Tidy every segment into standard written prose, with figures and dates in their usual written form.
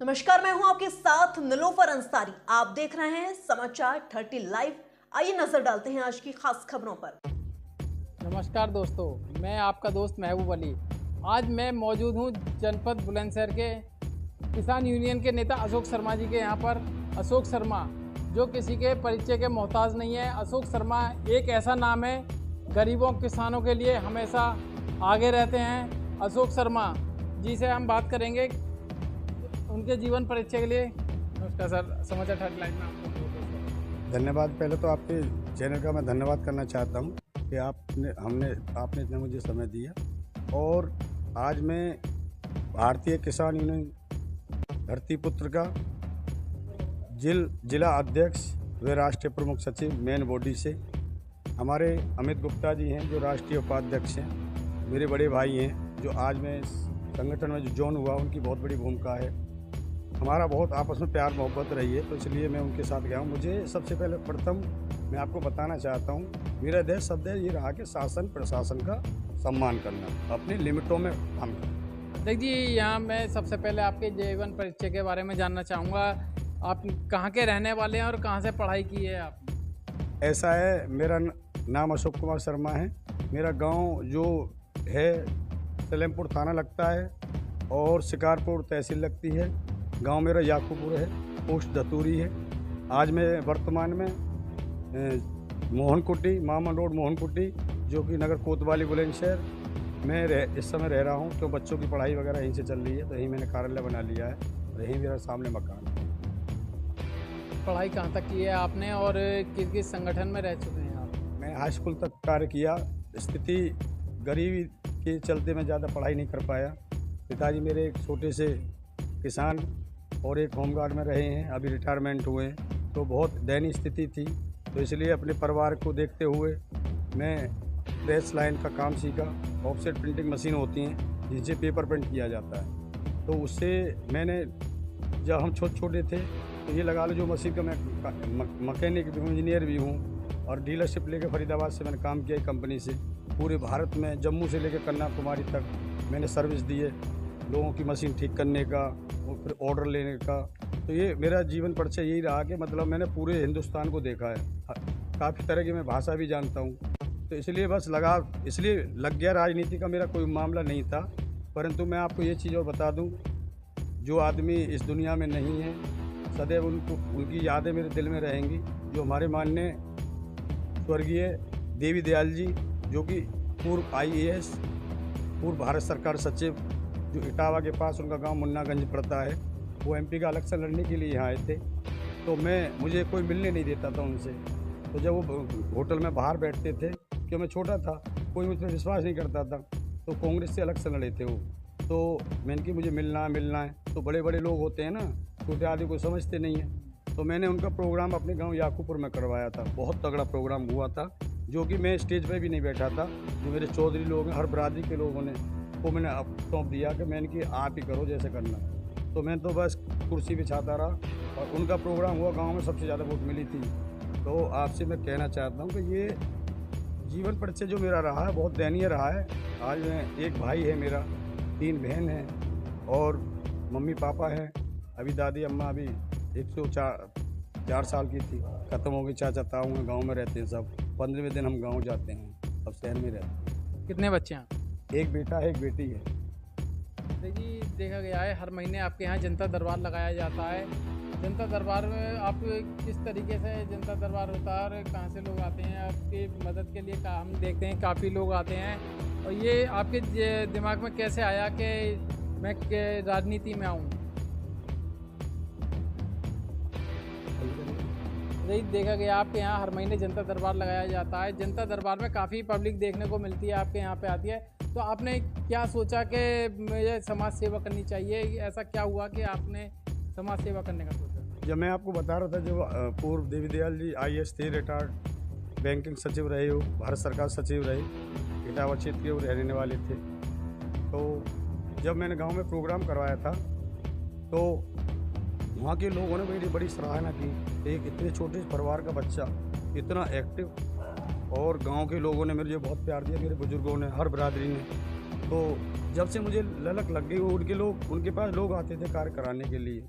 नमस्कार, मैं हूं आपके साथ निलोफर अंसारी। आप देख रहे हैं समाचार 30 लाइव। आइए नजर डालते हैं आज की खास खबरों पर। नमस्कार दोस्तों, मैं आपका दोस्त महबूब अली। आज मैं मौजूद हूं जनपद बुलंदशहर के किसान यूनियन के नेता अशोक शर्मा जी के यहाँ पर। अशोक शर्मा जो किसी के परिचय के मोहताज नहीं है। अशोक शर्मा एक ऐसा नाम है, गरीबों किसानों के लिए हमेशा आगे रहते हैं। अशोक शर्मा जी से हम बात करेंगे उनके जीवन परिचय के लिए। नमस्कार सर, समाचार 30 लाइव में आपको धन्यवाद। पहले तो आपके चैनल का मैं धन्यवाद करना चाहता हूं कि आपने इतना मुझे समय दिया। और आज मैं भारतीय किसान यूनियन धरतीपुत्र का जिला अध्यक्ष व राष्ट्रीय प्रमुख सचिव मेन बॉडी से, हमारे अमित गुप्ता जी हैं जो राष्ट्रीय उपाध्यक्ष हैं, मेरे बड़े भाई हैं जो आज मैं संगठन में जो जॉइन हुआ, उनकी बहुत बड़ी भूमिका है। हमारा बहुत आपस में प्यार मोहब्बत रही है, तो इसलिए मैं उनके साथ गया हूँ। मुझे सबसे पहले प्रथम मैं आपको बताना चाहता हूँ, मेरा देश शब्द ये रहा कि शासन प्रशासन का सम्मान करना, अपनी लिमिटों में काम करना। देख जी, यहाँ मैं सबसे पहले आपके जीवन परिचय के बारे में जानना चाहूँगा। आप कहाँ के रहने वाले हैं और कहाँ से पढ़ाई की है आपने? ऐसा है, मेरा नाम अशोक कुमार शर्मा है। मेरा गांव जो है सलेमपुर थाना लगता है और शिकारपुर तहसील लगती है। गांव मेरा याकूपुर है, पोस्ट दतूरी है। आज मैं वर्तमान में मोहनकुटी, मामा रोड मोहनकुटी, जो कि नगर कोतवाली बुलंदशहर में इस समय रह रहा हूं। तो बच्चों की पढ़ाई वगैरह यहीं से चल रही है, तो यहीं मैंने कार्यालय बना लिया है और यहीं मेरा सामने मकान है। पढ़ाई कहाँ तक की है आपने और किस किस संगठन में रह चुके हैं आप? मैं हाई स्कूल तक कार्य किया। स्थिति गरीबी के चलते मैं ज़्यादा पढ़ाई नहीं कर पाया। पिताजी मेरे एक छोटे से किसान और एक होमगार्ड में रहे हैं, अभी रिटायरमेंट हुए हैं, तो बहुत दयनीय स्थिति थी। तो इसलिए अपने परिवार को देखते हुए मैं प्रेस लाइन का काम सीखा। ऑफसेट प्रिंटिंग मशीन होती हैं जिनसे पेपर प्रिंट किया जाता है। तो उससे मैंने, जब हम छोटे थे तो ये लगा लो जो मशीन का मैं मैकेनिक भी हूँ, इंजीनियर भी हूँ, और डीलरशिप लेकर फरीदाबाद से मैंने काम किया कंपनी से। पूरे भारत में जम्मू से लेकर कन्याकुमारी तक मैंने सर्विस दी है, लोगों की मशीन ठीक करने का और फिर ऑर्डर लेने का। तो ये मेरा जीवन परिचय यही रहा कि मतलब मैंने पूरे हिंदुस्तान को देखा है। काफ़ी तरह की मैं भाषा भी जानता हूँ, तो इसलिए बस इसलिए लग गया। राजनीति का मेरा कोई मामला नहीं था, परंतु मैं आपको ये चीज़ और बता दूँ, जो आदमी इस दुनिया में नहीं है, सदैव उनकी यादें मेरे दिल में रहेंगी। जो हमारे माननीय स्वर्गीय देवी दयाल जी, जो कि पूर्व IAS, पूर्व भारत सरकार सचिव, जो इटावा के पास उनका गांव मुन्नागंज पड़ता है, वो MP का इलेक्शन लड़ने के लिए यहाँ आए थे। तो मुझे कोई मिलने नहीं देता था उनसे। तो जब वो होटल में बाहर बैठते थे, क्योंकि मैं छोटा था, कोई मुझ पर विश्वास नहीं करता था, तो कांग्रेस से इलेक्शन लड़े थे वो। तो मैंने कि मुझे मिलना है। तो बड़े बड़े लोग होते हैं ना, छोटे आदमी को समझते नहीं है। तो मैंने उनका प्रोग्राम अपने गाँव याकूपुर में करवाया था। बहुत तगड़ा प्रोग्राम हुआ था, जो कि मैं स्टेज पर भी नहीं बैठा था। जो मेरे चौधरी लोग हैं, हर बरादरी के लोगों ने, वो मैंने सौंप दिया कि मैंने कि आप ही करो जैसे करना। तो मैं तो बस कुर्सी बिछाता रहा और उनका प्रोग्राम हुआ। गांव में सबसे ज़्यादा वोट मिली थी। तो आपसे मैं कहना चाहता हूं कि ये जीवन परिचय जो मेरा रहा है बहुत दयनीय रहा है। आज मैं, एक भाई है मेरा, 3 बहन हैं और मम्मी पापा हैं। अभी दादी अम्मा अभी 104 साल की थी, ख़त्म हो गई। चाचा ताऊ हैं, गाँव में रहते हैं सब। 15वें दिन हम गाँव जाते हैं, अब शहर में रहते हैं। कितने बच्चे हैं? एक बेटा है, एक बेटी है। देखिए, देखा गया है हर महीने आपके यहाँ जनता दरबार लगाया जाता है। जनता दरबार में आप किस तरीके से जनता दरबार होता है और कहाँ से लोग आते हैं आपकी मदद के लिए? हम देखते हैं काफ़ी लोग आते हैं। और ये आपके दिमाग में कैसे आया कि मैं राजनीति में आऊँ? देखा गया आपके यहाँ हर महीने जनता दरबार लगाया जाता है। जनता दरबार में काफ़ी पब्लिक देखने को मिलती है, आपके यहाँ पे आती है। तो आपने क्या सोचा कि मुझे समाज सेवा करनी चाहिए? ऐसा क्या हुआ कि आपने समाज सेवा करने का सोचा? जब मैं आपको बता रहा था, जो पूर्व देवी दयाल जी IAS थे, रिटायर्ड बैंकिंग सचिव रहे हो, भारत सरकार सचिव रहे, इटावा क्षेत्र के वो रहने वाले थे। तो जब मैंने गांव में प्रोग्राम करवाया था, तो वहाँ के लोगों ने मेरी बड़ी सराहना की। एक इतने छोटे परिवार का बच्चा इतना एक्टिव, और गांव के लोगों ने मुझे बहुत प्यार दिया, मेरे बुजुर्गों ने, हर बरादरी ने। तो जब से मुझे ललक लग गई, उनके पास लोग आते थे कार्य कराने के लिए,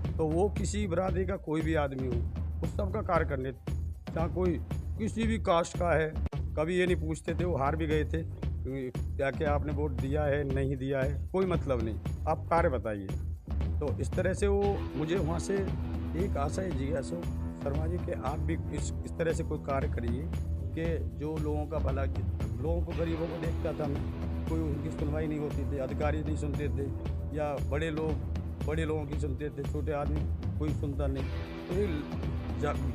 तो वो किसी बिरादरी का कोई भी आदमी हो, उस सब का कार्य करने, चाहे कोई किसी भी कास्ट का है, कभी ये नहीं पूछते थे। वो हार भी गए थे, क्या क्या आपने वोट दिया है नहीं दिया है, कोई मतलब नहीं, आप कार्य बताइए। तो इस तरह से वो मुझे वहाँ से एक आशा है जिज्ञासु शर्मा जी कि आप भी इस तरह से कोई कार्य करिए कि जो लोगों का भला, लोगों को, गरीबों को देखता था मैं, कोई उनकी सुनवाई नहीं होती थी, अधिकारी नहीं सुनते थे, या बड़े लोगों की सुनते थे, छोटे आदमी कोई सुनता नहीं। तो ये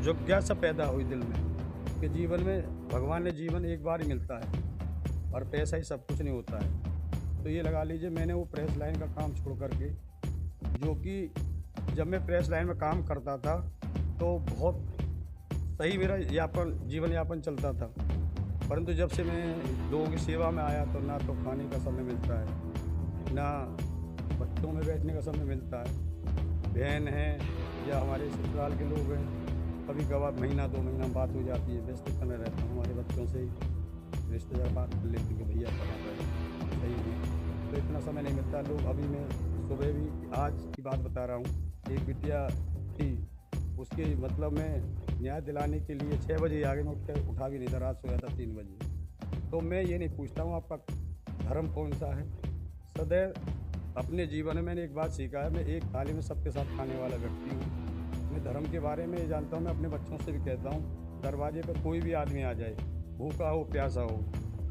जिज्ञासा पैदा हुई दिल में कि जीवन में भगवान ने जीवन एक बार ही मिलता है और पैसा ही सब कुछ नहीं होता है। तो ये लगा लीजिए, मैंने वो प्रेस लाइन का काम छोड़ करके, जो कि जब मैं प्रेस लाइन में काम करता था तो बहुत सही मेरा जीवन यापन चलता था, परंतु जब से मैं लोगों की सेवा में आया तो ना तो खाने का समय मिलता है, ना बच्चों में बैठने का समय मिलता है। बहन है या हमारे ससुराल के लोग हैं, कभी कभार महीना 2 महीना बात हो जाती है, व्यस्त समय रहता हूँ, हमारे बच्चों से रिश्तेदार बात कर लेते कि भैया पढ़ा रहे सही है, तो इतना समय नहीं मिलता। लोग, अभी मैं सुबह भी आज की बात बता रहा हूँ, एक बिटिया थी, उसके मतलब मैं न्याय दिलाने के लिए 6 बजे आगे मैं उठा भी नहीं था, रात सोया था 3 बजे। तो मैं ये नहीं पूछता हूँ आपका धर्म कौन सा है, सदैव अपने जीवन में मैंने एक बात सीखा है, मैं एक थाली में सबके साथ खाने वाला व्यक्ति हूँ। मैं धर्म के बारे में ये जानता हूँ, मैं अपने बच्चों से भी कहता हूँ, दरवाजे पर कोई भी आदमी आ जाए, भूखा हो प्यासा हो,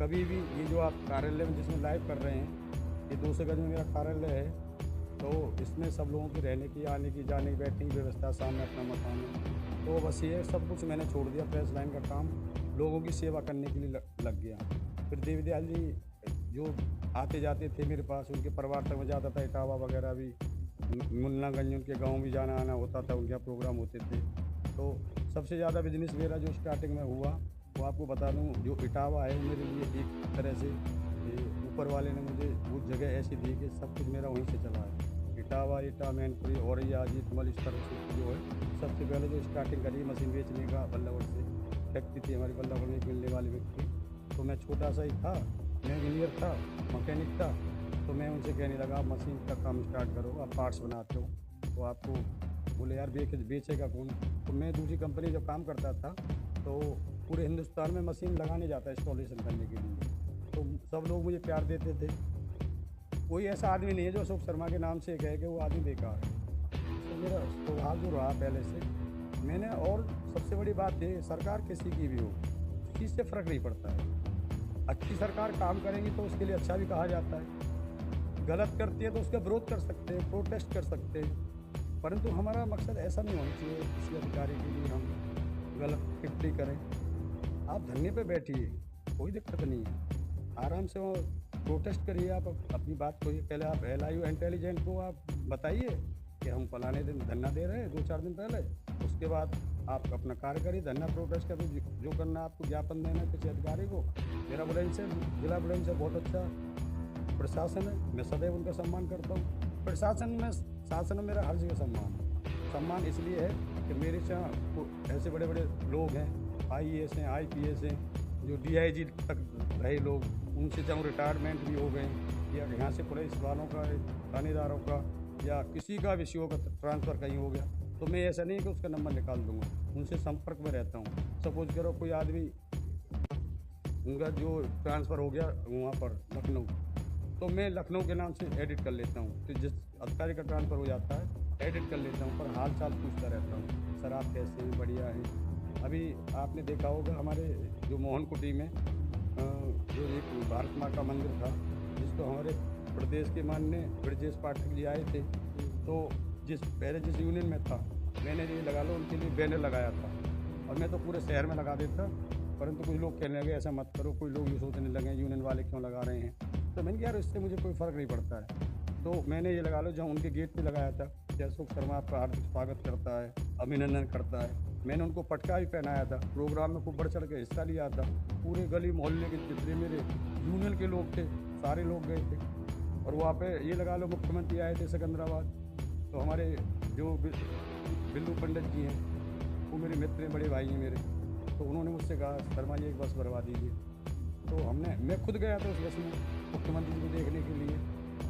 कभी भी, ये जो आप कार्यालय में जिसमें लाइव कर रहे हैं, ये 200 गज में मेरा कार्यालय है, तो इसमें सब लोगों की रहने की, आने की, जाने की, बैठने की व्यवस्था, सामने अपना मकान है। तो बस ये सब कुछ मैंने छोड़ दिया, प्रेस लाइन का काम, लोगों की सेवा करने के लिए लग गया। फिर देवीदयाल जी जो आते जाते थे मेरे पास, उनके परिवार तक में जाता था, इटावा वगैरह भी, मुन्नागंज उनके गांव भी जाना आना होता था, उनके यहाँ प्रोग्राम होते थे। तो सबसे ज़्यादा बिजनेस मेरा जो स्टार्टिंग में हुआ वो आपको बता दूँ, जो इटावा है वो मेरे लिए एक तरह से ऊपर वाले ने मुझे वो जगह ऐसी दी कि सब कुछ मेरा वहीं से चला है। इटावा, इटा, मैनपुरी, औरैया, जीतमल, इस तरह से जो है, सबसे पहले जो स्टार्टिंग करी मशीन बेचने का बल्लभगढ़ से, फैक्ट्री थी हमारी बल्लभगढ़ में मिलने वाली व्यक्ति, तो मैं छोटा सा ही था, मैं इंजीनियर था, मैकेनिक था, तो मैं उनसे कहने लगा आप मशीन का काम स्टार्ट करो, आप पार्ट्स बनाते हो, तो आपको बोले यार बेचेगा कौन। तो मैं दूसरी कंपनी जब काम करता था तो पूरे हिंदुस्तान में मशीन लगाने जाता इंस्टॉलेशन करने के लिए, तो सब लोग मुझे प्यार देते थे। कोई ऐसा आदमी नहीं है जो अशोक शर्मा के नाम से कहे कि वो आदमी बेकार है। तो मेरा स्वभाव जो रहा पहले से, मैंने, और सबसे बड़ी बात है, सरकार किसी की भी हो, इस चीज़ से फ़र्क नहीं पड़ता है। अच्छी सरकार काम करेंगी तो उसके लिए अच्छा भी कहा जाता है, गलत करती है तो उसका विरोध कर सकते हैं, प्रोटेस्ट कर सकते हैं, परंतु हमारा मकसद ऐसा नहीं होना चाहिए किसी अधिकारी के लिए हम गलत टिप्पणी करें। आप धरने पे बैठिए, कोई दिक्कत नहीं है, आराम से वो प्रोटेस्ट करिए, आप अपनी बात को, पहले आप LIU इंटेलिजेंट को आप बताइए कि हम फलाने दिन धरना दे रहे हैं 2-4 दिन पहले, उसके बाद आप अपना कार्य करिए, धरना प्रोटेस्ट करिए, जो करना आपको ज्ञापन देना है किसी अधिकारी को। मेरा बुलंदशहर, जिला बुलंदशहर बहुत अच्छा प्रशासन है, मैं सदैव उनका सम्मान करता हूँ। प्रशासन में, शासन में मेरा हर जगह सम्मान है। सम्मान इसलिए है कि मेरे से ऐसे बड़े बड़े लोग हैं, IAS हैं, IPS हैं, जो DIG तक रहे लोग, उनसे चाहे रिटायरमेंट भी हो गए, या यहाँ से पुलिस वालों का, थानेदारों का, या किसी का भी CO का ट्रांसफ़र कहीं हो गया, तो मैं ऐसा नहीं कि उसका नंबर निकाल दूँगा, उनसे संपर्क में रहता हूँ। सपोज करो कोई आदमी, उनका जो ट्रांसफ़र हो गया वहाँ पर लखनऊ, तो मैं लखनऊ के नाम से एडिट कर लेता हूँ, तो जिस अधिकारी का ट्रांसफ़र हो जाता है एडिट कर लेता हूँ, पर हाल चाल पूछता रहता हूँ, सर आप कैसे हैं, बढ़िया हैं। अभी आपने देखा होगा हमारे जो मोहनकुटी में जो एक भारत माँ का मंदिर था, जिसको हमारे प्रदेश के माननीय ब्रजेश पाठक जी आए थे, तो पहले जिस यूनियन में था, मैंने ये लगा लो उनके लिए बैनर लगाया था, और मैं तो पूरे शहर में लगा देता, परंतु कुछ लोग कहने लगे ऐसा मत करो, कोई लोग ये सोचने लगे यूनियन वाले क्यों लगा रहे हैं, तो मैंने कहा यार इससे मुझे कोई फ़र्क नहीं पड़ता है। तो मैंने ये लगा लो जहाँ उनके गेट पे लगाया था कि अशोक शर्मा आपका हार्दिक स्वागत करता है, अभिनंदन करता है। मैंने उनको पटका भी पहनाया था, प्रोग्राम में खूब बढ़ चढ़ के हिस्सा लिया था, पूरे गली मोहल्ले के जितने मेरे यूनियन के लोग थे सारे लोग गए थे। और वहाँ पे ये लगा लो मुख्यमंत्री आए थे सिकंदराबाद, तो हमारे जो बिल्लू पंडित जी हैं वो मेरे मित्र हैं, बड़े भाई हैं मेरे, तो उन्होंने मुझसे कहा शर्मा जी एक बस भरवा दीजिए, तो मैं खुद गया था उस बस में, मुख्यमंत्री जी को देखने के लिए,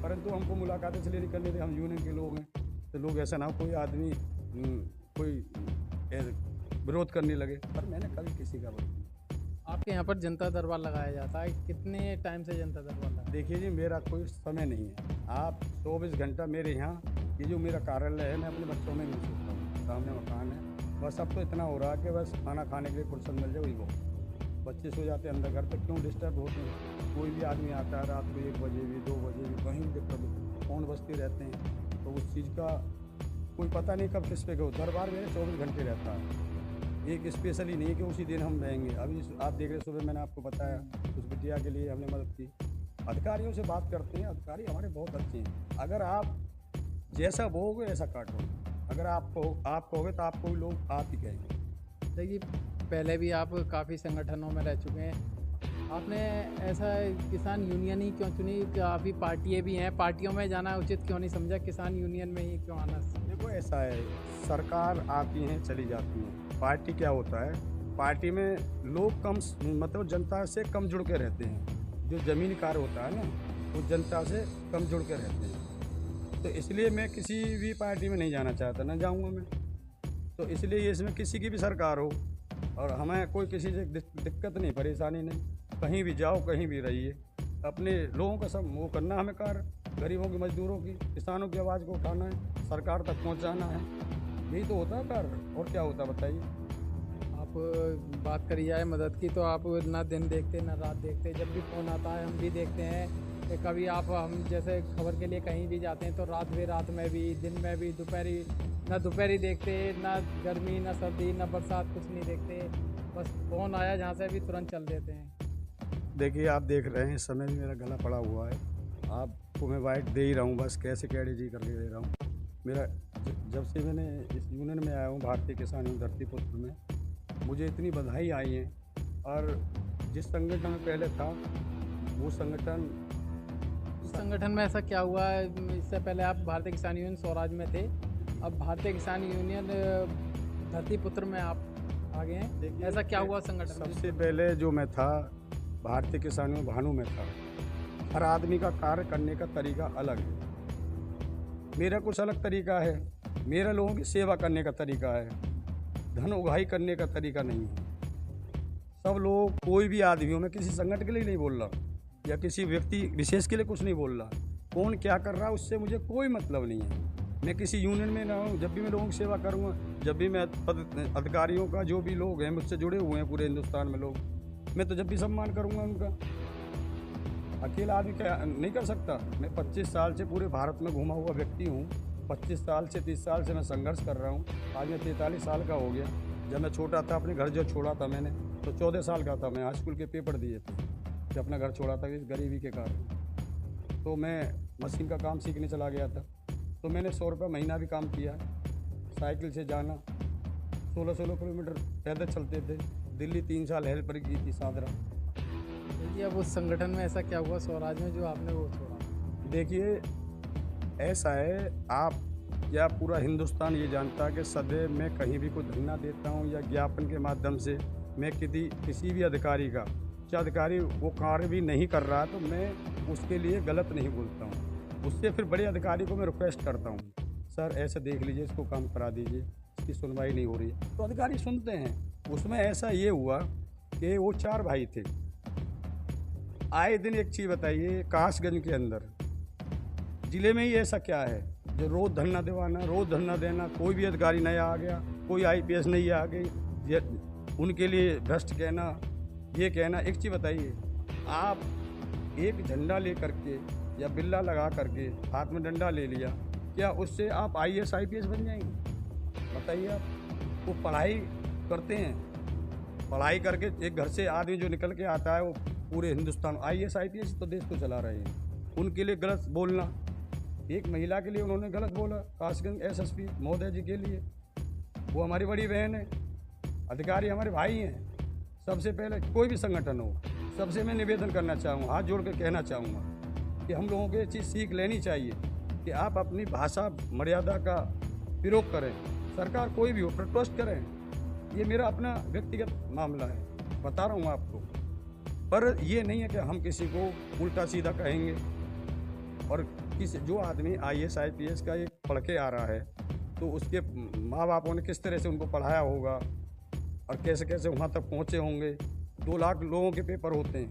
परंतु हमको मुलाकात इसलिए नहीं करने थे, हम यूनियन के लोग हैं, तो लोग ऐसा ना हो कोई आदमी कोई विरोध करने लगे, पर मैंने कभी किसी का विरोध नहीं। आपके यहाँ पर जनता दरबार लगाया जाता है, कितने टाइम से जनता दरबार लगा? देखिए जी, मेरा कोई समय नहीं है, आप 24 घंटा मेरे यहाँ, ये जो मेरा कार्यालय है, मैं अपने बच्चों में मिल सकता हूँ, सामने मकान है, बस अब तो इतना हो रहा है कि बस खाना खाने के लिए फुर्सत मिल जाए वही वो, बच्चे सो जाते हैं अंदर, घर पे क्यों डिस्टर्ब होते हैं, कोई भी आदमी आता है रात को 1 बजे भी 2 बजे भी कहीं भी दिक्कत फ़ोन बजते रहते हैं, तो उस चीज़ का कोई पता नहीं कब किस पे गो। दरबार मेरे 24 घंटे रहता है, एक स्पेशली नहीं है कि उसी दिन हम रहेंगे। अभी आप देख रहे सुबह मैंने आपको बताया उस बिटिया के लिए हमने मदद की। अधिकारियों से बात करते हैं, अधिकारी हमारे बहुत अच्छे हैं, अगर आप जैसा बोओगे ऐसा काटोगे, अगर आप कहोगे तो आपको भी लोग आप ही कहेंगे। देखिए, पहले भी आप काफ़ी संगठनों में रह चुके हैं, आपने ऐसा किसान यूनियन ही क्यों चुनी? काफ़ी पार्टियाँ भी हैं, पार्टियों में जाना उचित क्यों नहीं समझा, किसान यूनियन में ही क्यों आना? देखो ऐसा है, सरकार आती हैं चली जाती हैं, पार्टी क्या होता है, पार्टी में लोग कम मतलब जनता से कम जुड़ के रहते हैं, जो ज़मीनी कार्य होता है ना वो जनता से कम जुड़ के रहते हैं, तो इसलिए मैं किसी भी पार्टी में नहीं जाना चाहता, ना जाऊंगा मैं, तो इसलिए इसमें किसी की भी सरकार हो और हमें कोई किसी से दिक्कत नहीं, परेशानी नहीं, कहीं भी जाओ कहीं भी रहिए, अपने लोगों का सब वो करना हमें कार्य, गरीबों की, मजदूरों की, किसानों की आवाज़ को उठाना है, सरकार तक पहुंचाना है, यही तो होता है कार्य, और क्या होता है बताइए। आप बात करी जाए मदद की तो आप ना दिन देखते ना रात देखते, जब भी फ़ोन आता है हम भी देखते हैं कि कभी हम जैसे खबर के लिए कहीं भी जाते हैं तो रात में भी दिन में भी दोपहरी देखते, ना गर्मी ना सर्दी ना बरसात, कुछ नहीं देखते, बस फ़ोन आया जहाँ से भी तुरंत चल देते हैं। देखिए आप देख रहे हैं, समय में मेरा गला पड़ा हुआ है, आपको मैं वाइट दे ही रहा हूँ, बस कैसे कैडी जी करके दे रहा हूँ। मेरा जब से मैंने इस यूनियन में आया हूँ, भारतीय किसान यूनियन धरतीपुत्र में, मुझे इतनी बधाई आई है, और जिस संगठन में पहले था वो संगठन में ऐसा क्या हुआ? इससे पहले आप भारतीय किसान यूनियन स्वराज में थे, अब भारतीय किसान यूनियन धरतीपुत्र में आप आ गए हैं, ऐसा क्या हुआ संगठन में? सबसे पहले जो मैं था भारतीय किसान यूनियन भानु में था, हर आदमी का कार्य करने का तरीका अलग है, मेरा कुछ अलग तरीका है, मेरा लोगों की सेवा करने का तरीका है, धन उगाही करने का तरीका नहीं है। सब लोग, कोई भी आदमी हो, मैं किसी संगठन के लिए नहीं बोल रहा या किसी व्यक्ति विशेष के लिए कुछ नहीं बोल रहा, कौन क्या कर रहा है उससे मुझे कोई मतलब नहीं है। मैं किसी यूनियन में ना हूँ, जब भी मैं लोगों की सेवा करूँगा, जब भी मैं अधिकारियों का, जो भी लोग हैं मुझसे जुड़े हुए हैं पूरे हिंदुस्तान में लोग, मैं तो जब भी सम्मान करूँगा उनका। अकेला आदमी क्या नहीं कर सकता? मैं 25 साल से पूरे भारत में घूमा हुआ व्यक्ति हूँ, 25 साल से 30 साल से मैं संघर्ष कर रहा हूँ, आज मैं 43 साल का हो गया। जब मैं छोटा था, अपने घर जो छोड़ा था मैंने, तो 14 साल का था, मैं हाई स्कूल के पेपर दिए थे, जब अपना घर छोड़ा था इस गरीबी के कारण। तो मैं मशीन का काम सीखने चला गया था, तो मैंने 100 रुपये महीना भी काम किया, साइकिल से जाना, 16 किलोमीटर पैदल चलते थे, दिल्ली 3 साल हेल्पर की थी सादरा। देखिए, अब उस संगठन में ऐसा क्या हुआ स्वराज में जो आपने वो छोड़ा? देखिए ऐसा है, आप या पूरा हिंदुस्तान ये जानता है कि सदैव मैं कहीं भी कोई धरना देता हूँ या ज्ञापन के माध्यम से मैं किसी भी अधिकारी का, चाहे अधिकारी वो कार्य भी नहीं कर रहा तो मैं उसके लिए गलत नहीं बोलता हूँ, उससे फिर बड़े अधिकारी को मैं रिक्वेस्ट करता हूँ, सर ऐसे देख लीजिए, इसको काम करा दीजिए, इसकी सुनवाई नहीं हो रही है, तो अधिकारी सुनते हैं। उसमें ऐसा ये हुआ कि वो 4 भाई थे, आए दिन एक चीज़ बताइए, कासगंज के अंदर ज़िले में ही ऐसा क्या है जो रोज़ धरना दिवाना, रोज़ धरना देना, कोई भी अधिकारी नया आ गया, कोई IPS नहीं आ गई, उनके लिए भ्रष्ट कहना, ये कहना। एक चीज़ बताइए, आप एक झंडा ले करके या बिल्ला लगा करके हाथ में डंडा ले लिया, क्या उससे आप IAS IPS बन जाएंगे? बताइए आप। वो पढ़ाई करते हैं, पढ़ाई करके एक घर से आदमी जो निकल के आता है वो पूरे हिंदुस्तान IAS IPS तो देश को चला रहे हैं, उनके लिए गलत बोलना, एक महिला के लिए उन्होंने गलत बोला, कासगंज SSP महोदय जी के लिए, वो हमारी बड़ी बहन है, अधिकारी हमारे भाई हैं। सबसे पहले कोई भी संगठन हो, सबसे मैं निवेदन करना चाहूँगा, हाथ जोड़ कर कहना चाहूँगा कि हम लोगों को ये चीज़ सीख लेनी चाहिए कि आप अपनी भाषा मर्यादा का प्रयोग करें, सरकार कोई भी हो प्रोटेस्ट करें, ये मेरा अपना व्यक्तिगत मामला है, बता रहा हूँ आपको। पर ये नहीं है कि हम किसी को उल्टा सीधा कहेंगे। और जो आदमी IAS IPS का एक पढ़ के आ रहा है तो उसके माँ बापों ने किस तरह से उनको पढ़ाया होगा और कैसे कैसे वहाँ तक पहुँचे होंगे। 2 लाख लोगों के पेपर होते हैं,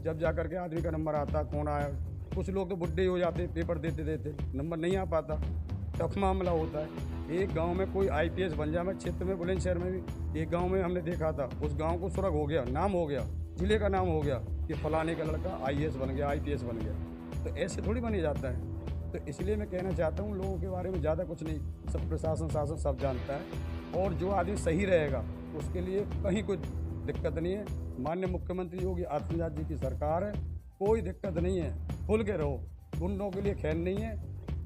जब जा कर के आदमी का नंबर आता कौन आया। कुछ लोग तो बुढ़े हो जाते पेपर देते देते, नंबर नहीं आ पाता, टफ मामला होता है। एक गांव में कोई IPS बन जाए, मैं क्षेत्र में बुलंदशहर में भी एक गांव में हमने देखा था, उस गांव को सुरग हो गया, नाम हो गया, जिले का नाम हो गया कि फलाने का लड़का IAS बन गया, IPS बन गया। तो ऐसे थोड़ी बनी जाता है। तो इसलिए मैं कहना चाहता हूँ लोगों के बारे में ज़्यादा कुछ नहीं, सब प्रशासन शासन सब जानता है। और जो आदमी सही रहेगा उसके लिए कहीं कोई दिक्कत नहीं है। माननीय मुख्यमंत्री योगी आदित्यनाथ जी की सरकार है, कोई दिक्कत नहीं है, खुल के रहो। गुंडों के लिए खैर नहीं है,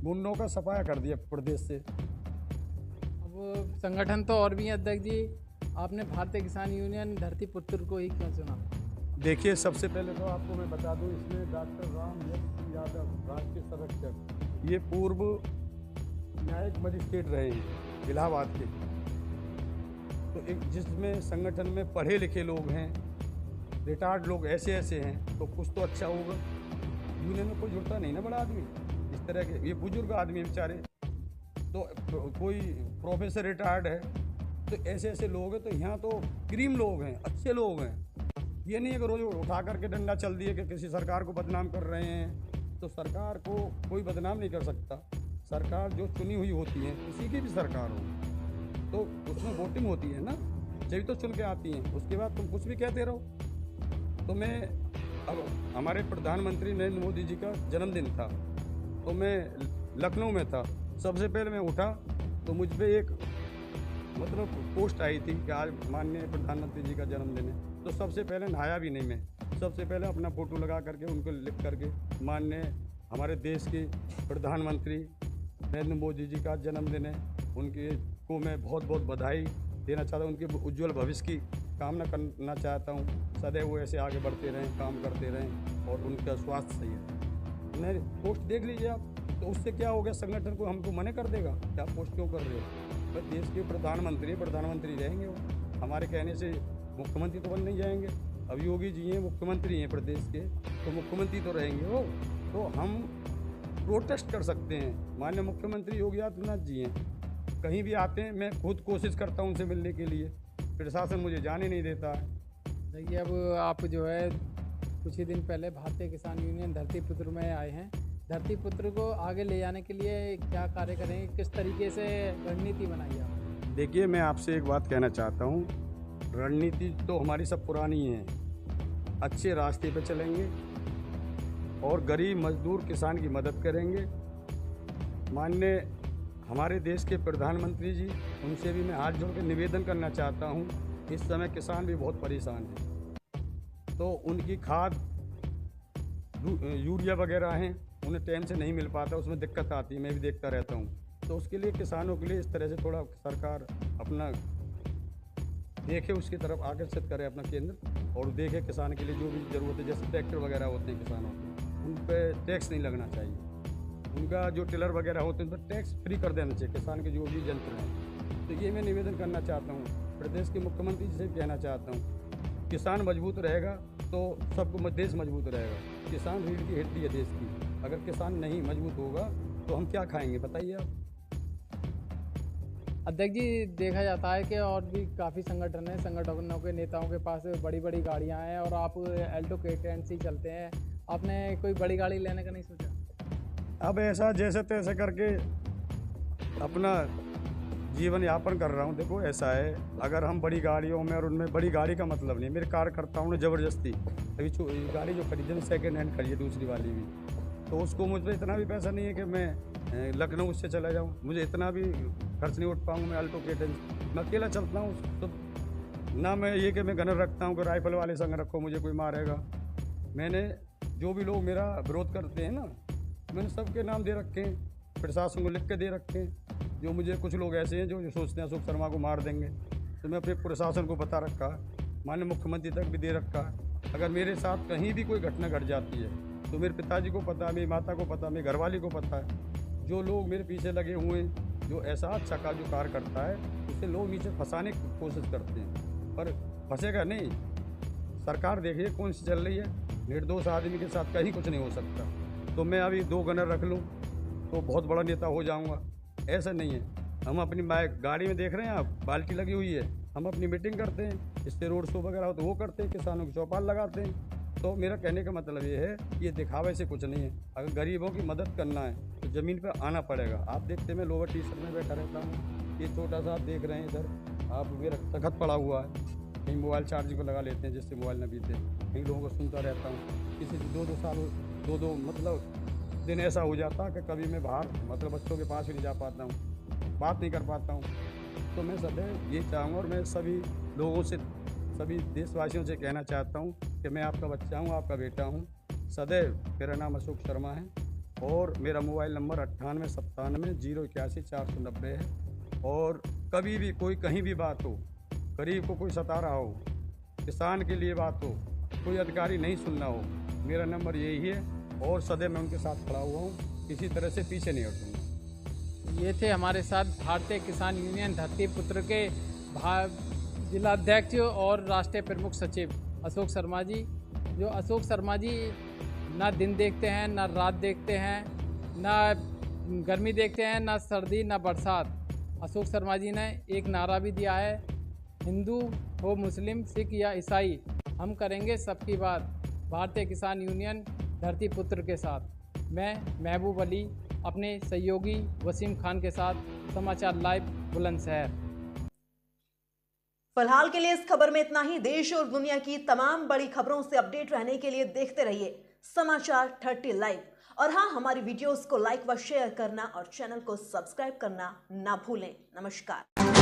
गुंडों का सफाया कर दिया प्रदेश से। अब संगठन तो और भी हैं अध्यक्ष जी, आपने भारतीय किसान यूनियन धरती पुत्र को ही क्यों चुना? देखिए, सबसे पहले तो आपको मैं बता दूं, इसमें डॉक्टर राम यादव राष्ट्रीय संरक्षक, ये पूर्व न्यायिक मजिस्ट्रेट रहे हैं इलाहाबाद के। तो एक जिसमें संगठन में पढ़े लिखे लोग हैं, रिटायर्ड लोग ऐसे ऐसे हैं, तो कुछ तो अच्छा होगा। यूनियन में कोई जुड़ता नहीं ना बड़ा आदमी, इस तरह के ये बुजुर्ग आदमी बेचारे, तो कोई प्रोफेसर रिटायर्ड है, तो ऐसे ऐसे लोग हैं। तो यहाँ तो क्रीम लोग हैं, अच्छे लोग हैं। ये नहीं है कि रोज उठा करके डंडा चल दिए कि किसी सरकार को बदनाम कर रहे हैं। तो सरकार को कोई बदनाम नहीं कर सकता। सरकार जो चुनी हुई होती है, किसी की भी सरकार हो, तो उसमें वोटिंग होती है ना, जब तो चुन के आती हैं, उसके बाद तुम कुछ भी कहते रहो। तो मैं अब हमारे प्रधानमंत्री नरेंद्र मोदी जी का जन्मदिन था, तो मैं लखनऊ में था। सबसे पहले मैं उठा तो मुझ पर एक मतलब पोस्ट आई थी कि आज माननीय प्रधानमंत्री जी का जन्मदिन है। तो सबसे पहले नहाया भी नहीं मैं, सबसे पहले अपना फ़ोटो लगा करके उनको लिख करके माननीय हमारे देश के प्रधानमंत्री नरेंद्र मोदी जी का जन्मदिन है, उनके को मैं बहुत बहुत बधाई देना चाहता हूँ। उनके उज्जवल भविष्य की कामना करना चाहता हूँ। सदैव वो ऐसे आगे बढ़ते रहें, काम करते रहें और उनका स्वास्थ्य सही है। मैं पोस्ट देख लीजिए आप, तो उससे क्या हो गया, संगठन को हमको मना कर देगा कि आप पोस्ट क्यों कर रहे हो। बस देश के प्रधानमंत्री रहेंगे वो, हमारे कहने से मुख्यमंत्री तो बन नहीं जाएंगे। अब योगी जी हैं, मुख्यमंत्री हैं प्रदेश के, तो मुख्यमंत्री तो रहेंगे वो। तो हम प्रोटेस्ट कर सकते हैं। माननीय मुख्यमंत्री योगी आदित्यनाथ जी हैं, कहीं भी आते हैं, मैं खुद कोशिश करता हूं उनसे मिलने के लिए, प्रशासन मुझे जाने नहीं देता है। देखिए, अब आप जो है कुछ ही दिन पहले भारतीय किसान यूनियन धरती पुत्र में आए हैं। धरती पुत्र को आगे ले जाने के लिए क्या कार्य करेंगे, किस तरीके से रणनीति बनाई आप? देखिए, मैं आपसे एक बात कहना चाहता हूँ, रणनीति तो हमारी सब पुरानी है। अच्छे रास्ते पे चलेंगे और गरीब मजदूर किसान की मदद करेंगे। माननीय हमारे देश के प्रधानमंत्री जी, उनसे भी मैं हाथ जोड़ के निवेदन करना चाहता हूँ, इस समय किसान भी बहुत परेशान हैं, तो उनकी खाद यूरिया वगैरह हैं, उन्हें टाइम से नहीं मिल पाता, उसमें दिक्कत आती है, मैं भी देखता रहता हूँ। तो उसके लिए किसानों के लिए इस तरह से थोड़ा सरकार अपना देखे, उसकी तरफ आकर्षित करे अपना केंद्र, और देखे किसान के लिए जो भी ज़रूरत है, जैसे ट्रैक्टर वगैरह होते हैं किसानों के, उन पर टैक्स नहीं लगना चाहिए। उनका जो टिलर वगैरह होते हैं उन पर टैक्स फ्री कर देना चाहिए, किसान के जो भी यंत्र हैं। तो ये मैं निवेदन करना चाहता हूँ, प्रदेश के मुख्यमंत्री जी से कहना चाहता हूँ, किसान मजबूत रहेगा तो सबको देश मजबूत रहेगा। किसान रीढ़ की हड्डी है देश की, अगर किसान नहीं मजबूत होगा तो हम क्या खाएंगे, बताइए आप। अध्यक्ष जी, देखा जाता है कि और भी काफ़ी संगठन हैं, संगठनों के नेताओं के पास बड़ी बड़ी गाड़ियां हैं और आप एल्टो K10 से चलते हैं, आपने कोई बड़ी गाड़ी लेने का नहीं सोचा? अब ऐसा जैसे तैसे करके अपना जीवन यापन कर रहा हूँ। देखो ऐसा है, अगर हम बड़ी गाड़ियों में, और उनमें बड़ी गाड़ी का मतलब नहीं, मेरे कार्यकर्ताओं ने ज़बरदस्ती अभी गाड़ी जो खरीदी सेकेंड हैंड खरीदी दूसरी वाली भी, तो उसको मुझ पर इतना भी पैसा नहीं है कि मैं लखनऊ से चला जाऊँ, मुझे इतना भी खर्च नहीं उठ पाऊँगा। मैं अल्टो K10 मैं अकेला चलता हूँ, तो ना मैं ये कि मैं गनर रखता हूँ कि राइफल वाले संग रखो मुझे कोई मारेगा। मैंने जो भी लोग मेरा विरोध करते हैं ना, मैंने सबके नाम दे रखे हैं, प्रशासन को लिख के दे रखे हैं। जो मुझे कुछ लोग ऐसे हैं जो सोचते हैं अशोक शर्मा को मार देंगे, तो मैं अपने प्रशासन को बता रखा, माननीय मुख्यमंत्री तक भी दे रखा। अगर मेरे साथ कहीं भी कोई घटना घट जाती है तो मेरे पिताजी को पता, मेरी माता को पता, मेरी घरवाली को पता है। जो लोग मेरे पीछे लगे हुए हैं, जो ऐसा अच्छा का जो कार्य करता है, उसे लोग नीचे फंसाने की कोशिश करते हैं, पर फंसेगा नहीं। सरकार देखिए कौन सी चल रही है। निर्दोष आदमी के साथ कहीं कुछ नहीं हो सकता। तो मैं अभी 2 गनर रख लूँ तो बहुत बड़ा नेता हो जाऊँगा, ऐसा नहीं है। हम अपनी गाड़ी में देख रहे हैं आप, बाल्टी लगी हुई है, हम अपनी मीटिंग करते हैं, इससे रोड शो वगैरह हो तो वो करते हैं, किसानों की चौपाल लगाते हैं। तो मेरा कहने का मतलब ये है, ये दिखावे से कुछ नहीं है। अगर गरीबों की मदद करना है तो ज़मीन पर आना पड़ेगा। आप देखते हैं मैं लोअर टी शर्ट में बैठा रहता हूँ, ये छोटा सा आप देख रहे हैं इधर, आप मेरा तखत पड़ा हुआ है, कहीं मोबाइल चार्जिंग को लगा लेते हैं जिससे मोबाइल न बीते, कहीं लोगों को सुनता रहता हूँ। किसी 2-2 साल 2-2 मतलब दिन ऐसा हो जाता कि कभी मैं बाहर मतलब बच्चों के पास भी नहीं जा पाता हूँ, बात नहीं कर पाता हूँ। तो मैं सदैव ये चाहूँगा और मैं सभी लोगों से, सभी देशवासियों से कहना चाहता हूँ कि मैं आपका बच्चा हूँ, आपका बेटा हूँ। सदैव मेरा नाम अशोक शर्मा है और मेरा मोबाइल नंबर 9897 081 490 है। और कभी भी कोई कहीं भी बात हो, गरीब को कोई सता रहा हो, किसान के लिए बात हो, कोई अधिकारी नहीं सुनना हो, मेरा नंबर यही है और सदैव मैं उनके साथ खड़ा हुआ हूँ, किसी तरह से पीछे नहीं हटूँगा। ये थे हमारे साथ भारतीय किसान यूनियन धरतीपुत्र के जिलाध्यक्ष और राष्ट्रीय प्रमुख सचिव अशोक शर्मा जी। जो अशोक शर्मा जी ना दिन देखते हैं, ना रात देखते हैं, ना गर्मी देखते हैं, ना सर्दी, ना बरसात। अशोक शर्मा जी ने एक नारा भी दिया है, हिंदू हो मुस्लिम, सिख या ईसाई, हम करेंगे सबकी बात। भारतीय किसान यूनियन धरतीपुत्र के साथ मैं महबूब अली अपने सहयोगी वसीम खान के साथ, समाचार लाइव बुलंदशहर। फिलहाल के लिए इस खबर में इतना ही। देश और दुनिया की तमाम बड़ी खबरों से अपडेट रहने के लिए देखते रहिए समाचार 30 लाइव। और हाँ, हमारी वीडियोस को लाइक व शेयर करना और चैनल को सब्सक्राइब करना ना भूलें। नमस्कार।